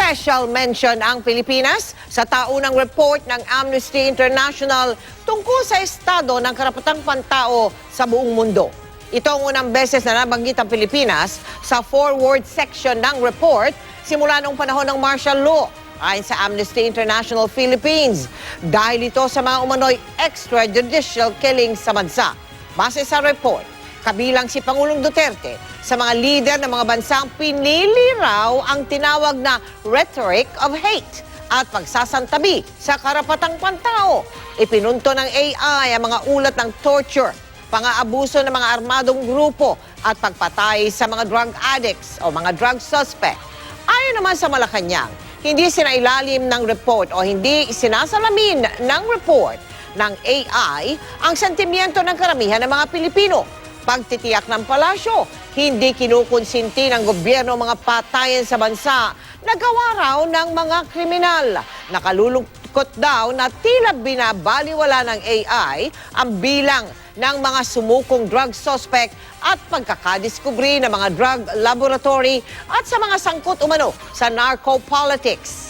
Special mention ang Pilipinas sa taunang report ng Amnesty International tungkol sa estado ng karapatang pantao sa buong mundo. Ito ang unang beses na nabanggit ang Pilipinas sa forward section ng report simula noong panahon ng martial law ayon sa Amnesty International Philippines dahil ito sa mga umano'y extrajudicial killings sa bansa. Base sa report, kabilang si Pangulong Duterte sa mga lider ng mga bansang pinili raw ang tinawag na rhetoric of hate at pagsasantabi sa karapatang pantao. Ipinunto ng AI ang mga ulat ng torture, pang-aabuso ng mga armadong grupo at pagpatay sa mga drug addicts o mga drug suspect. Ayon naman sa Malacanang, hindi sinailalim ng report o hindi sinasalamin ng report ng AI ang sentimiento ng karamihan ng mga Pilipino. Pagtitiyak ng palasyo, hindi kinukonsinti ng gobyerno ang mga patayan sa bansa na gawa raw ng mga kriminal. Nakalulungkot daw na tila binabaliwala ng AI ang bilang ng mga sumukong drug suspect at pagkakadiskubre ng mga drug laboratory at sa mga sangkot umano sa narco-politics.